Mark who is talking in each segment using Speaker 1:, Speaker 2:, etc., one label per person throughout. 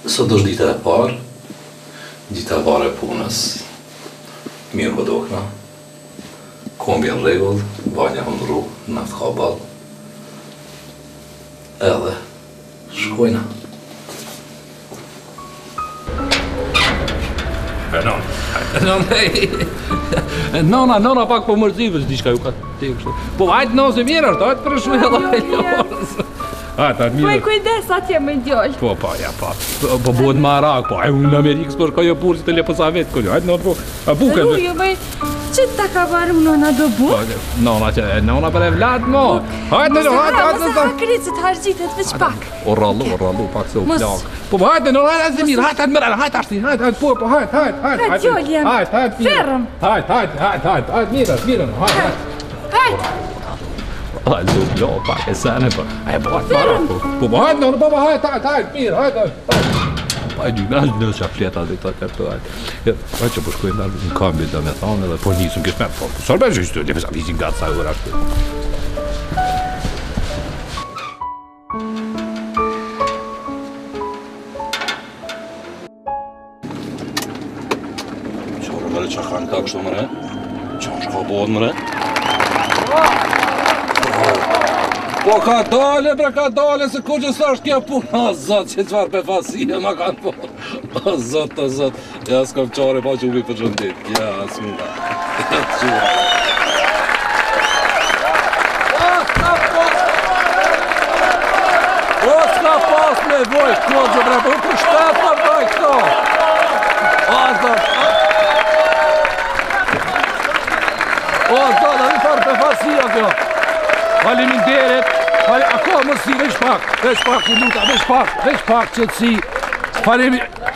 Speaker 1: Sot është dita e parë, dita e parë e punës. Mirë po dokna. Kombi në rregull, banja hëndru, naft ka ball. Edhe shkojna.
Speaker 2: Nona pak po mërzivës diçka ju ka te kështu. Po hajt nëse mirë është, hajt për shumë edhe.
Speaker 3: Po i kujdes atje me djoll.
Speaker 2: Po, ja, pa. Po buhet ma rak, po. Unë në Amerikë s'për ka jo purë që të lepo sa vetë këllë. Hajt nëna po, a buke.
Speaker 3: Rujo, bëj, që ta ka varu nëna do buk?
Speaker 2: Nona për e vlad, mo. Hajt nëna, hajt.
Speaker 3: Mëse hakricit hargjitet veç pak.
Speaker 2: O rallu, pak se u plak. Po hajt nëna, hajt e mirë, hajt mërë, hajt ashti, hajt, po, hajt.
Speaker 3: Hajt djoll jem. Ferëm.
Speaker 2: Hajt, mirën, hajt. Hajt, zot, jo, pak e sene, po. Hajt, po, hajt, nëna, po, hajt, mirë, hajt. Pa e gjyna që a fleta dhe këta kërto, hajt që po shkojnë në kambi dhe me thonë, edhe po njësëm kështë me, po, sërbe që ishtë, dhe pesa visin gatë sa ura shtë. Qorë mëre që kanë ka kështu mëre, që në shka bodë mëre. Po ka dale, se ku që s'ashtë kja punë, o zot, që qëfar për fasie ma kanë po. O zot, ja s'kam qare pa që ubi për gjëndit, ja s'muna, ja t'qura. O s'ka pas me voj, këllë bre, po për shtetë për daj këto. O zot, a një farë për fasia kjo. Faleminderit, ako mërsi, veç pak, që luta, veç pak që të si.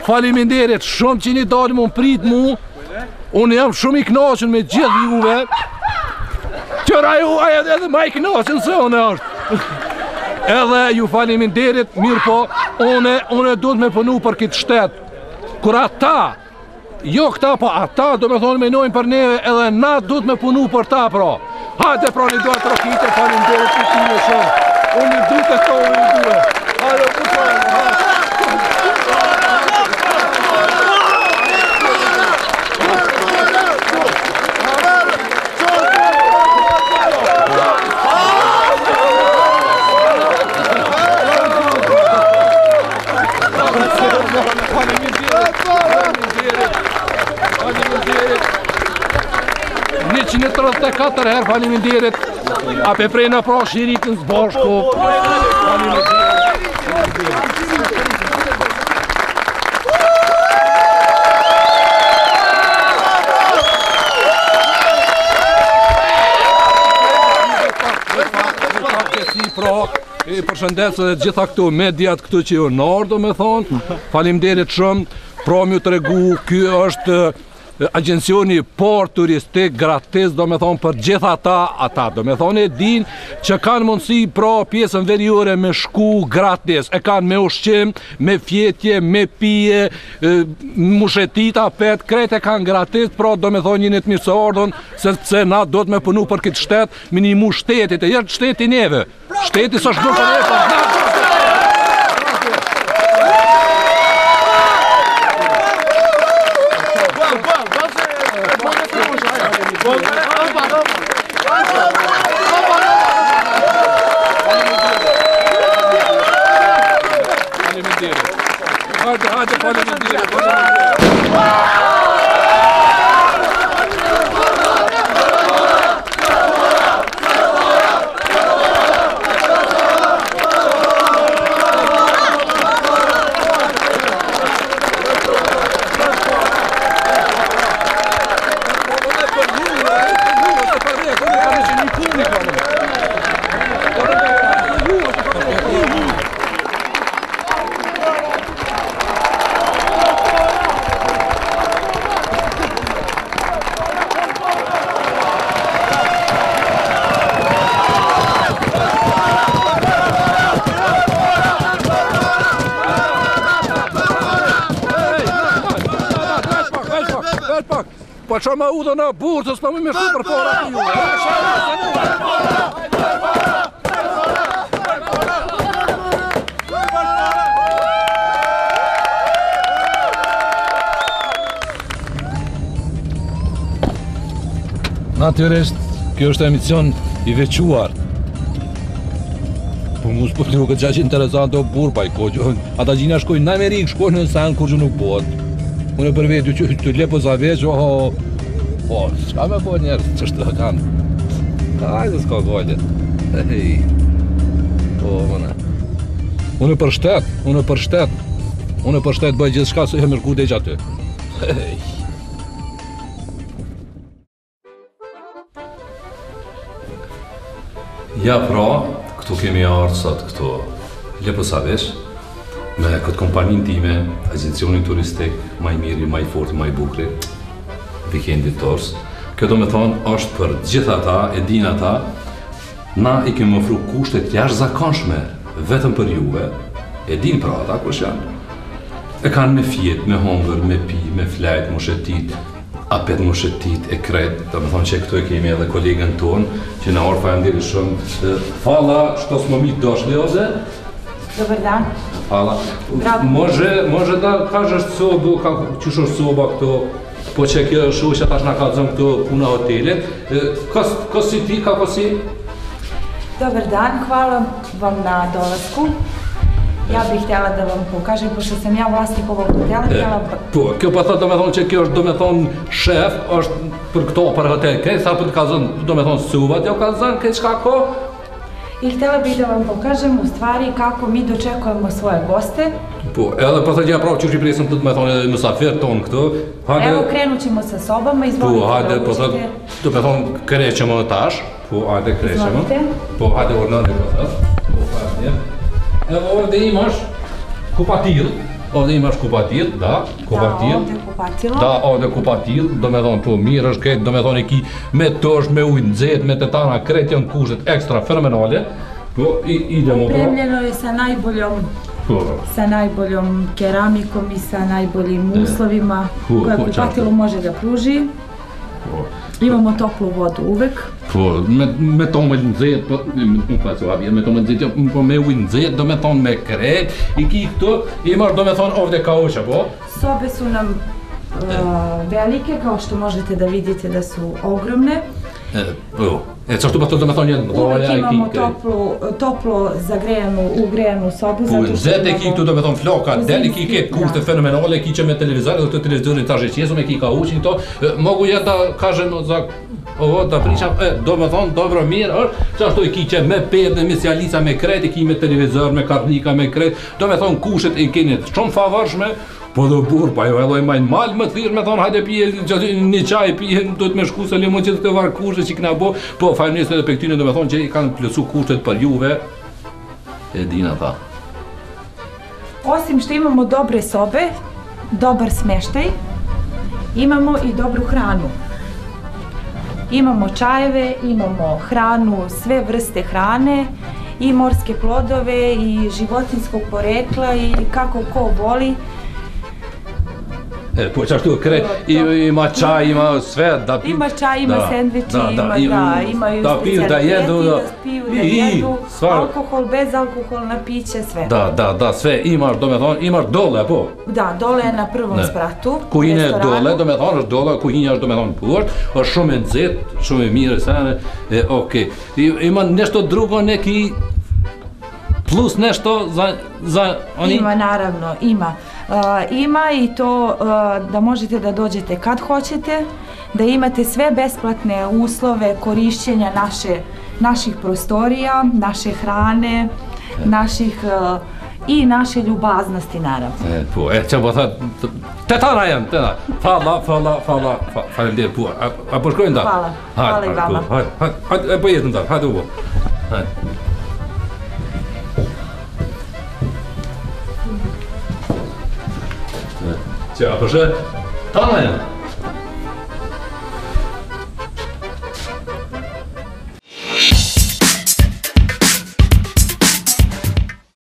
Speaker 2: Faleminderit, shumë që një dalë më prit mu, unë jam shumë i knaqën me gjithë juve, qëra ju edhe ma i knaqën se unë është. Edhe ju faleminderit, mirë po, unë duhet me punu për këtë shtetë, kur ata, jo këta, po ata do me thonë menojnë për neve, edhe na duhet me punu për ta, pra. Hajde pra një dojë trokite, falimderit të time shumë. Unë një dute këto, unë një duhe. Hajde, Që në 34 herë faleminderit, a pe prejna pra shirikën zbashku. Përshëndes edhe gjitha këtu mediat këtu që ju nërë do me thonë, faleminderit shumë, pra më të regu, kjo është agencioni por turistik gratis do me thonë për gjitha ata do me thonë e din që kanë mundësi pra pjesën veriore me shku gratis, e kanë me ushqim, me fjetje, me pije, mushetita, pet, krejt e kanë gratis, pra do me thonë një të mirë së ardhën, sepse na do të me punu për këtë shtet, minimu shtetit, e jeshtë shteti neve, shteti së shdu për e për na. Hajde, faleminderit. Po që ma udhë në burë, se s'pa më me shku për para të ju. Natyrisht, kjo është emisión i veçuar. Po mu s'po të nuk e qaq interesant o burpa i koqë. Ata gjina shkojnë në Amerikë, shkojnë në sen kur që nuk bëhet. Unë për vetë që të lepo sa veç, po, s'ka me po njerë, që është të kanë. Hajde s'ka gajde. Po, mëne. Unë për shtet bëj gjithë shka se e mërku dhe që aty.
Speaker 1: Ja pra, këtu kemi ardhë sot këtu Lepo sa veç, me këtë kompanin time, agencionin turistik, maj miri, maj forti, maj bukri, vikendit tors. Kjo do me thonë është për gjitha ta, e din ata, na i kemi ofru kushtet jashtëzakonshme, vetëm për juve, e din pra ata kush janë. E kanë me fjet, me hongër, me pi, me flajt, me shetit, apet me shetit, e kret, do me thonë që këtu e kemi edhe kolegën tonë, që na orë faleminderit shumë. Fala, što smo mi došli ovdje?
Speaker 3: Dobar dan.
Speaker 1: Hvala. Može da kažeš sobu, qysh është soba këtu, po që kjo shoqja tash na ka dhënë këtu puna hotelit. Ko si ti, kako si?
Speaker 3: Dobar dan, hvala vam na dolasku. Ja bih htjela da vam pokažem, pošto sam ja vlasnik ovog hotela, htjela...
Speaker 2: Po, kjo pa thot do me thonë që kjo është do me thonë shef, është për këto për hotel, kaj sa për të ka zënë do me thonë suvat, jo ka zënë kaj qka ko?
Speaker 3: I htjela bih da vam pokažem u stvari kako mi dočekujemo svoje goste.
Speaker 2: Po, edhe pa thot ja pravo që shqipresëm të me thonë mësafir tonë këtu.
Speaker 3: Evo krenut ćemo sa sobama, izvolite.
Speaker 2: Po, hajde, po thot, do me thonë krećemo tash, po, hajde krećemo. Po, hajde urnane po thot. Po, hajde. Evo ovdje imaš kupatil, da, kupatil.
Speaker 3: Ovdje kupatilo.
Speaker 2: Da, ovdje kupatil, do me thonë, po mirë është këtë, do me thonë e ki me tosh, me ujë nxehtë, me tetana, kretë janë kushtet ekstra fenomenale. Po, idemo po.
Speaker 3: Opremljeno je sa najboljom keramikom i sa najboljim uslovima koje kupatilo može da pruži. Imamo toplu vodu uvek.
Speaker 2: Po, me to me nxehtë, po, me to me nxehtë, po me ujë nxehtë, do me thonë me kretë, i ki këtu, imaš do me thonë ovdje kauča, po?
Speaker 3: Sobe su nam velike, kao što možete da vidite da su ogromne.
Speaker 2: Zašto pa to do me thonë jenë
Speaker 3: uvek imamo toplo ugrejanu sobu.
Speaker 2: Po, nxehtë e ki këtu do me thonë floka, deli ki ketë kushte fenomenale, ki që me televizor, dhe të televizorin të zheqesu, me ki kauqin to, mogu ja da kažem za ovo da pričam, do me thonë, dobro mirë është, që ashtu i ki që me pedë, me sjalica, me kret, i ki me televizor, me karnika, me kret, do me thonë kushtet i keni shumë favarshme, po do burë, pa jo edhe majnë malë më të thirë, me thonë, hajde pije, një qaj pije, do të me shku se limon që të varë kushtet që këna bo, po fajnës edhe për këtyne do me thonë që i kanë plësu kushtet për juve, e dina ta.
Speaker 3: Osim što imamo dobre sobe, dobar smeštaj, imamo i dobru hranu. Imamo čajeve, imamo hranu, sve vrste hrane, i morske plodove, i životinjskog porekla, i kako ko voli.
Speaker 2: Po qashtu kret, ima čaj, ima sve, da piju.
Speaker 3: Ima čaj, ima sendviči, imaju
Speaker 2: specijaliteti, da
Speaker 3: piju, da jedu, alkohol, bezalkoholna piće, sve.
Speaker 2: Da, sve imaš, do me thonë, imaš dole, po?
Speaker 3: Da, dole je na prvom spratu.
Speaker 2: Kuhinja je dole, do me thonë, është dole, kuhinja është do me thonë poshtë, është shumë e nxehtë, shumë e mirë, sene, okej. Ima nešto drugo, neki plus nešto za oni?
Speaker 3: Ima, naravno, ima. Ima i to da možete da dođete kad hoćete, da imate sve besplatne uslove korišćenja naših prostorija, naše hrane, i naše ljubaznosti, naravno.
Speaker 2: Po, që po thë, tetana janë, tetana. Fala, faleminderit, po, a po shkojnë da?
Speaker 3: Hvala i vama.
Speaker 2: Hajde, po jetën da, hajde uvo. Që, a po shë, tetana janë.